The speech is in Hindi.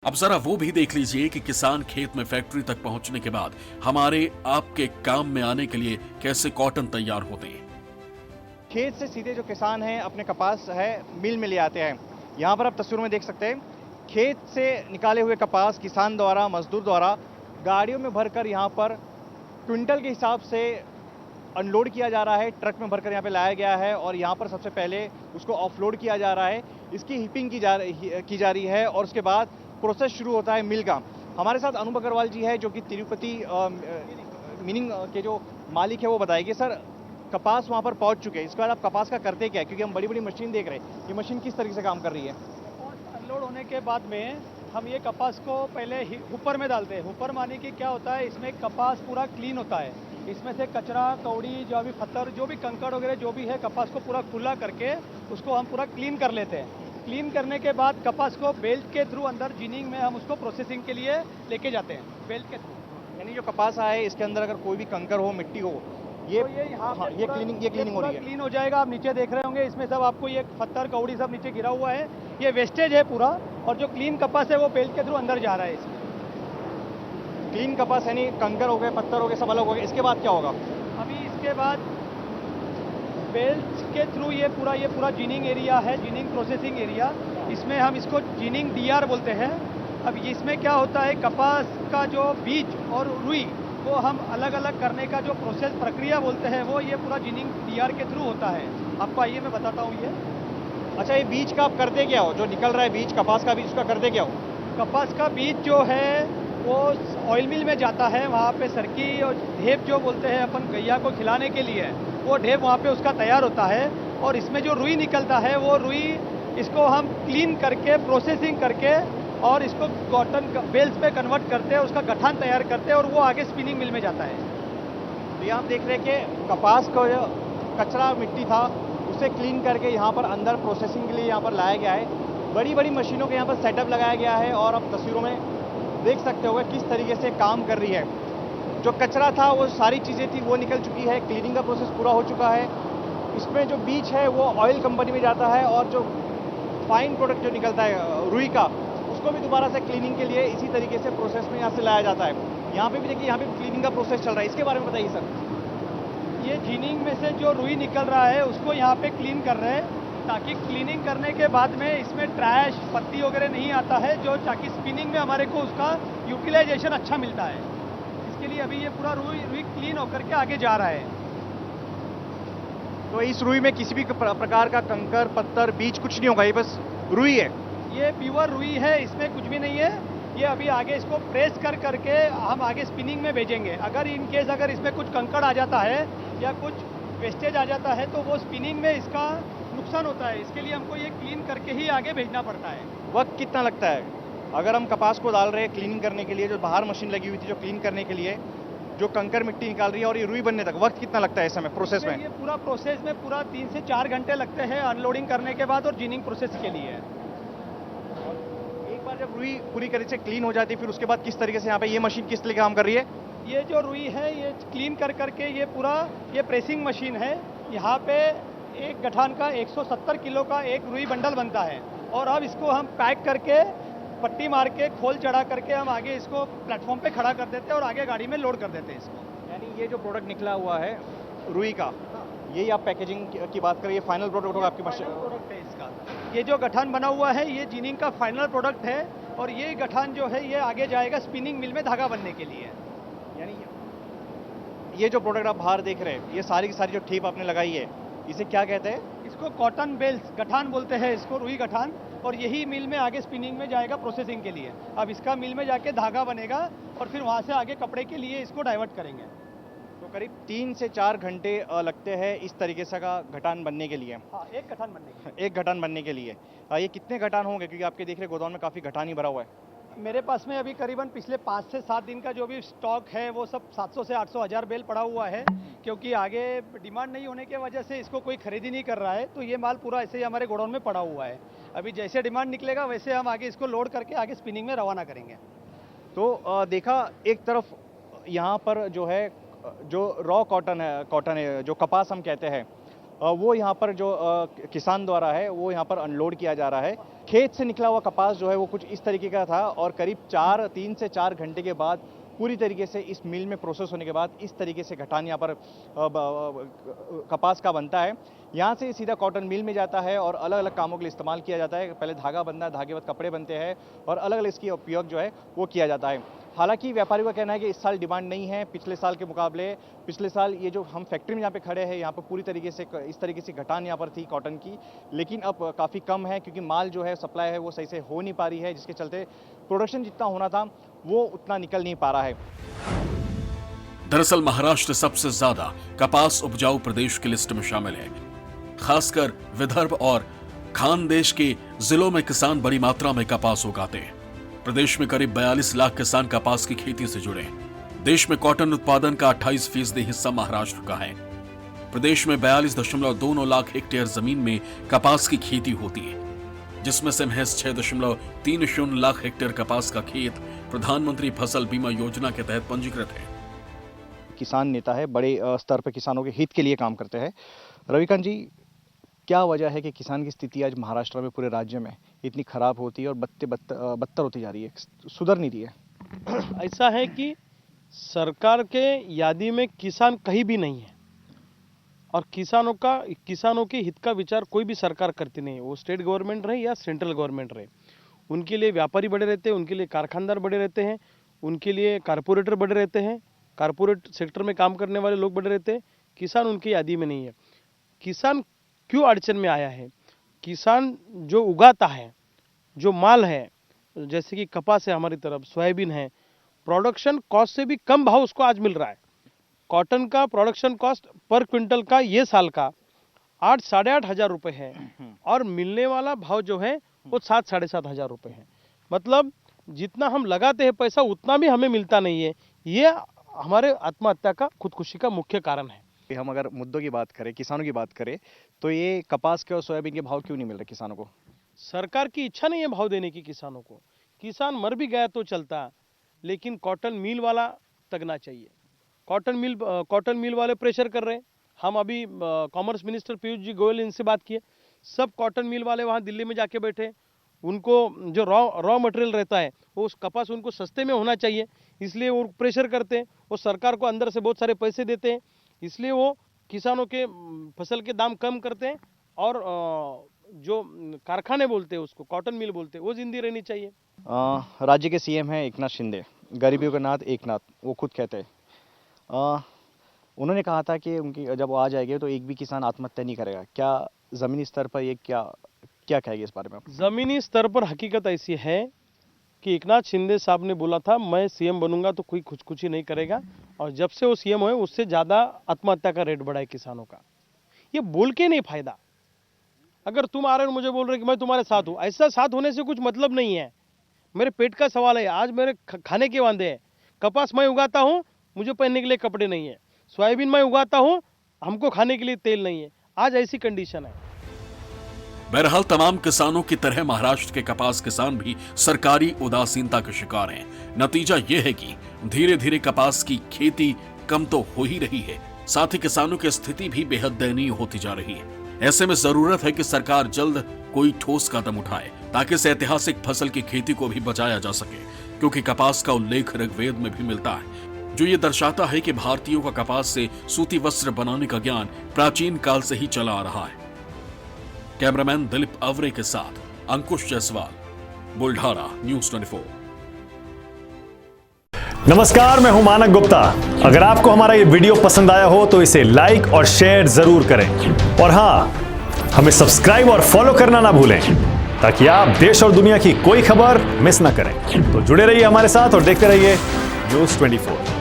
अब जरा वो भी देख लीजिए कि किसान खेत में फैक्ट्री तक पहुंचने के बाद हमारे आपके काम में आने के लिए कैसे कॉटन तैयार होते हैं। खेत से सीधे जो किसान हैं अपने कपास है मिल में ले आते हैं। यहाँ पर आप तस्वीरों में देख सकते हैं खेत से निकाले हुए कपास किसान द्वारा मजदूर द्वारा गाड़ियों में भरकर यहाँ पर क्विंटल के हिसाब से अनलोड किया जा रहा है। ट्रक में भरकर यहाँ पे लाया गया है और यहाँ पर सबसे पहले उसको ऑफलोड किया जा रहा है। इसकी हीपिंग की जा रही है और उसके बाद प्रोसेस शुरू होता है मिल का। हमारे साथ अनुभव अग्रवाल जी है जो कि तिरुपति मीनिंग के जो मालिक है वो बताएंगे। सर, कपास वहाँ पर पहुँच चुके हैं, इसके बाद आप कपास का करते क्या है? क्योंकि हम बड़ी बड़ी मशीन देख रहे हैं, ये मशीन किस तरीके से काम कर रही है? अनलोड होने के बाद में हम ये कपास को पहले हुपर में डालते हैं। हुपर माने कि क्या होता है, इसमें कपास पूरा क्लीन होता है। इसमें से कचरा कौड़ी जो भी पत्थर जो भी कंकड़ वगैरह जो भी है कपास को पूरा खुला करके उसको हम पूरा क्लीन कर लेते हैं। क्लीन करने के बाद कपास को बेल्ट के थ्रू अंदर जिनिंग में हम उसको प्रोसेसिंग के लिए लेके जाते हैं बेल्ट के थ्रू। यानी जो कपास आए इसके अंदर अगर कोई भी कंकर हो, मिट्टी हो, ये तो ये क्लीनिंग हो रही है। क्लीन हो जाएगा। आप नीचे देख रहे होंगे इसमें सब आपको ये पत्थर कौड़ी सब नीचे गिरा हुआ है, ये वेस्टेज है पूरा। और जो क्लीन कपास है वो बेल्ट के थ्रू अंदर जा रहा है। इसमें क्लीन कपास यानी कंकर हो गए, पत्थर हो गए, सब अलग हो गए। इसके बाद क्या होगा? अभी इसके बाद बेल्ट के थ्रू ये पूरा जिनिंग एरिया है, जिनिंग प्रोसेसिंग एरिया। इसमें हम इसको जिनिंग डीआर बोलते हैं। अब इसमें क्या होता है, कपास का जो बीज और रुई वो हम अलग अलग करने का जो प्रोसेस प्रक्रिया बोलते हैं वो ये पूरा जिनिंग डीआर के थ्रू होता है। आपको आइए मैं बताता हूँ ये। अच्छा, ये बीज का आप करते क्या हो? जो निकल रहा है बीज, कपास का बीज, उसका करते क्या हो? कपास का बीज जो है वो ऑयल मिल में जाता है। वहाँ पे सरकी और ढेप जो बोलते हैं अपन गैया को खिलाने के लिए, वो ढेप वहाँ पे उसका तैयार होता है। और इसमें जो रुई निकलता है वो रुई इसको हम क्लीन करके प्रोसेसिंग करके और इसको कॉटन बेल्स पे कन्वर्ट करते हैं, उसका गठान तैयार करते हैं और वो आगे स्पिनिंग मिल में जाता है। तो यहाँ आप देख रहे हैं कि कपास का जो कचरा मिट्टी था उसे क्लीन करके यहाँ पर अंदर प्रोसेसिंग के लिए यहाँ पर लाया गया है। बड़ी बड़ी मशीनों के यहाँ पर सेटअप लगाया गया है और आप तस्वीरों में देख सकते हो किस तरीके से काम कर रही है। जो कचरा था वो सारी चीज़ें थी वो निकल चुकी है, क्लीनिंग का प्रोसेस पूरा हो चुका है। इसमें जो बीज है वो ऑयल कंपनी में जाता है और जो फाइन प्रोडक्ट जो निकलता है रुई का, उसको भी दोबारा से क्लीनिंग के लिए इसी तरीके से प्रोसेस में यहाँ से लाया जाता है। यहाँ पे भी देखिए, यहाँ पे क्लीनिंग का प्रोसेस चल रहा है। इसके बारे में बताइए सर। ये जिनिंग में से जो रुई निकल रहा है उसको यहाँ पे क्लीन कर रहे हैं ताकि क्लीनिंग करने के बाद में इसमें ट्रैश पत्ती वगैरह नहीं आता है, जो ताकि स्पिनिंग में हमारे को उसका यूटिलाइजेशन अच्छा मिलता है। इसके लिए अभी ये पूरा रुई क्लीन होकर के आगे जा रहा है। तो इस रुई में किसी भी प्रकार का कंकर, पत्थर, बीज कुछ नहीं होगा, ये बस रुई है? ये प्योर रुई है, इसमें कुछ भी नहीं है। ये अभी आगे इसको प्रेस कर करके हम आगे स्पिनिंग में भेजेंगे। अगर इन केस अगर इसमें कुछ कंकड़ आ जाता है या कुछ वेस्टेज आ जाता है तो वो स्पिनिंग में इसका नुकसान होता है। इसके लिए हमको ये क्लीन करके ही आगे भेजना पड़ता है। वक्त कितना लगता है अगर हम कपास को डाल रहे हैं क्लीनिंग करने के लिए? जो बाहर मशीन लगी हुई थी जो क्लीन करने के लिए, जो कंकर मिट्टी निकाल रही है और ये रुई बनने तक वक्त कितना लगता है इस समय प्रोसेस में? ये पूरा प्रोसेस में पूरा 3 से 4 घंटे लगते हैं अनलोडिंग करने के बाद और जिनिंग प्रोसेस के लिए। एक बार जब रुई पूरी तरह से क्लीन हो जाती है फिर उसके बाद किस तरीके से यहाँ पे ये मशीन किस तरीके काम कर रही है? ये जो रुई है ये क्लीन कर करके ये पूरा ये प्रेसिंग मशीन है। यहाँ पे एक गठान का 170 किलो का एक रुई बंडल बनता है और अब इसको हम पैक करके पट्टी मार के खोल चढ़ा करके हम आगे इसको प्लेटफॉर्म पे खड़ा कर देते हैं और आगे गाड़ी में लोड कर देते हैं इसको। यानी ये जो प्रोडक्ट निकला हुआ है रुई का, यही आप पैकेजिंग की बात करें, ये फाइनल प्रोडक्ट होगा आपकी मशीन? प्रोडक्ट है इसका। ये जो गठान बना हुआ है ये जिनिंग का फाइनल प्रोडक्ट है और ये गठान जो है ये आगे जाएगा स्पिनिंग मिल में धागा बनने के लिए। यानी ये जो प्रोडक्ट आप बाहर देख रहे हैं, ये सारी की सारी जो टेप आपने लगाई है, इसे क्या कहते हैं? इसको कॉटन बेल्स गठान बोलते हैं, इसको रुई गठान। और यही मिल में आगे स्पिनिंग में जाएगा प्रोसेसिंग के लिए। अब इसका मिल में जाके धागा बनेगा और फिर वहाँ से आगे कपड़े के लिए इसको डाइवर्ट करेंगे। तो करीब 3 से 4 घंटे लगते हैं इस तरीके से का गठान बनने के लिए? हाँ, एक गठान बनने के लिए। एक गठान बनने के लिए। ये कितने गठान होंगे? क्योंकि आपके देख रहे गोदाम में काफ़ी गठान ही भरा हुआ है। मेरे पास में अभी करीबन पिछले 5 से 7 दिन का जो भी स्टॉक है वो सब 700 से 800 हज़ार बेल पड़ा हुआ है, क्योंकि आगे डिमांड नहीं होने की वजह से इसको कोई खरीदी नहीं कर रहा है। तो ये माल पूरा ऐसे ही हमारे गोडाउन में पड़ा हुआ है। अभी जैसे डिमांड निकलेगा वैसे हम आगे इसको लोड करके आगे स्पिनिंग में रवाना करेंगे। तो देखा एक तरफ यहाँ पर जो है जो रॉ कॉटन है जो कपास हम कहते हैं, वो यहाँ पर जो किसान द्वारा है वो यहाँ पर अनलोड किया जा रहा है। खेत से निकला हुआ कपास जो है वो कुछ इस तरीके का था और करीब 3 से 4 घंटे के बाद पूरी तरीके से इस मिल में प्रोसेस होने के बाद इस तरीके से घटान यहाँ पर कपास का बनता है। यहाँ से सीधा कॉटन मिल में जाता है और अलग अलग कामों के लिए इस्तेमाल किया जाता है। पहले धागा बनता है, धागे बाद कपड़े बनते हैं और अलग अलग इसकी उपयोग जो है वो किया जाता है। हालांकि व्यापारियों का कहना है कि इस साल डिमांड नहीं है पिछले साल के मुकाबले। पिछले साल ये जो हम फैक्ट्री में यहाँ पे खड़े हैं यहाँ पर पूरी तरीके से इस तरीके से घटान यहाँ पर थी कॉटन की, लेकिन अब काफ़ी कम है क्योंकि माल जो है सप्लाई है वो सही से हो नहीं पा रही है, जिसके चलते प्रोडक्शन जितना होना था वो उतना निकल नहीं पा रहा है। दरअसल महाराष्ट्र सबसे ज्यादा कपास उपजाऊ प्रदेश की लिस्ट में शामिल है। खासकर विदर्भ और खानदेश के जिलों में किसान बड़ी मात्रा में कपास उगाते हैं। प्रदेश में करीब 42 लाख किसान कपास की खेती से जुड़े हैं। देश में कॉटन उत्पादन का 28% हिस्सा महाराष्ट्र का है। प्रदेश में 42.29 लाख हेक्टेयर जमीन में कपास की खेती होती है, जिसमें से महज 6.30 लाख हेक्टेयर कपास का खेत प्रधानमंत्री फसल बीमा योजना के तहत पंजीकृत है। किसान नेता है, बड़े स्तर पर किसानों के हित के लिए काम करते हैं। रविकांत जी, क्या वजह है कि किसान की स्थिति आज महाराष्ट्र में पूरे राज्य में इतनी खराब होती है और बदतर होती जा रही है, सुधर नहीं रही है? ऐसा है कि सरकार के यादी में किसान कहीं भी नहीं है और किसानों के हित का विचार कोई भी सरकार करती नहीं है, वो स्टेट गवर्नमेंट रहे या सेंट्रल गवर्नमेंट रहे। उनके लिए व्यापारी बड़े रहते हैं, उनके लिए कारखानदार बड़े रहते हैं, उनके लिए कारपोरेटर बड़े रहते हैं, कारपोरेट सेक्टर में काम करने वाले लोग बड़े रहते हैं। किसान उनकी यादी में नहीं है। किसान क्यों अड़चन में आया है? किसान जो उगाता है, जो माल है, जैसे कि कपास है हमारी तरफ, सोयाबीन है, प्रोडक्शन कॉस्ट से भी कम भाव उसको आज मिल रहा है। कॉटन का प्रोडक्शन कॉस्ट पर क्विंटल का ये साल का 8-8.5 हजार रुपये है और मिलने वाला भाव जो है वो 7-7.5 हजार रुपये है। मतलब जितना हम लगाते हैं पैसा उतना भी हमें मिलता नहीं है। ये हमारे आत्महत्या का, खुदकुशी का मुख्य कारण है। हम अगर मुद्दों की बात करें, किसानों की बात करें, तो ये कपास के और सोयाबीन के भाव क्यों नहीं मिल रहे किसानों को? सरकार की इच्छा नहीं है भाव देने की किसानों को। किसान मर भी गया तो चलता, लेकिन कॉटन मिल वाला तगना चाहिए। कॉटन मिल वाले प्रेशर कर रहे हैं। हम अभी कॉमर्स मिनिस्टर पीयूष जी गोयल इनसे बात किए, सब कॉटन मिल वाले वहाँ दिल्ली में जाके बैठे। उनको जो रॉ मटेरियल रहता है वो उस कपास उनको सस्ते में होना चाहिए, इसलिए वो प्रेशर करते हैं। वो सरकार को अंदर से बहुत सारे पैसे देते हैं, इसलिए वो किसानों के फसल के दाम कम करते हैं और जो कारखाने बोलते हैं उसको कॉटन मिल बोलते हैं, वो जिंदी रहनी चाहिए। राज्य के सीएम हैं एकनाथ शिंदे, गरीबियों का नाथ एकनाथ, वो खुद कहते हैं। उन्होंने कहा था कि उनकी जब वो आ जाएंगे तो एक भी किसान आत्महत्या नहीं करेगा। क्या ज़मीनी स्तर पर ये क्या कहेंगे इस बारे में? ज़मीनी स्तर पर हकीकत ऐसी है कि एकनाथ शिंदे साहब ने बोला था मैं सीएम बनूंगा तो कोई खुदकुशी नहीं करेगा, और जब से वो सीएम हुए उससे ज़्यादा आत्महत्या का रेट बढ़ा है किसानों का। ये बोल के नहीं फायदा। अगर तुम आ रहे हो मुझे बोल रहे कि मैं तुम्हारे साथ हूँ, ऐसा साथ होने से कुछ मतलब नहीं है। मेरे पेट का सवाल है, आज मेरे खाने के वांदे हैं। कपास मैं उगाता हूँ, मुझे पहनने के लिए कपड़े नहीं है। सोयाबीन मैं उगाता हूँ, हमको खाने के लिए तेल नहीं है। आज ऐसी कंडीशन है। बहरहाल तमाम किसानों की तरह महाराष्ट्र के कपास किसान भी सरकारी उदासीनता के शिकार हैं। नतीजा यह है कि धीरे धीरे कपास की खेती कम तो हो ही रही है, साथ ही किसानों की स्थिति भी बेहद दयनीय होती जा रही है। ऐसे में जरूरत है कि सरकार जल्द कोई ठोस कदम उठाए ताकि इस ऐतिहासिक फसल की खेती को भी बचाया जा सके, क्योंकि कपास का उल्लेख ऋग्वेद में भी मिलता है, जो ये दर्शाता है कि भारतीयों का कपास से सूती वस्त्र बनाने का ज्ञान प्राचीन काल से ही चला आ रहा है। कैमरामैन दिलीप अवरे के साथ अंकुश जायसवाल, बुल्ढाना, न्यूज़ 24। नमस्कार, मैं हूं मानक गुप्ता। अगर आपको हमारा ये वीडियो पसंद आया हो तो इसे लाइक और शेयर जरूर करें, और हां, हमें सब्सक्राइब और फॉलो करना ना भूलें ताकि आप देश और दुनिया की कोई खबर मिस ना करें। तो जुड़े रहिए हमारे साथ और देखते रहिए न्यूज़ 24।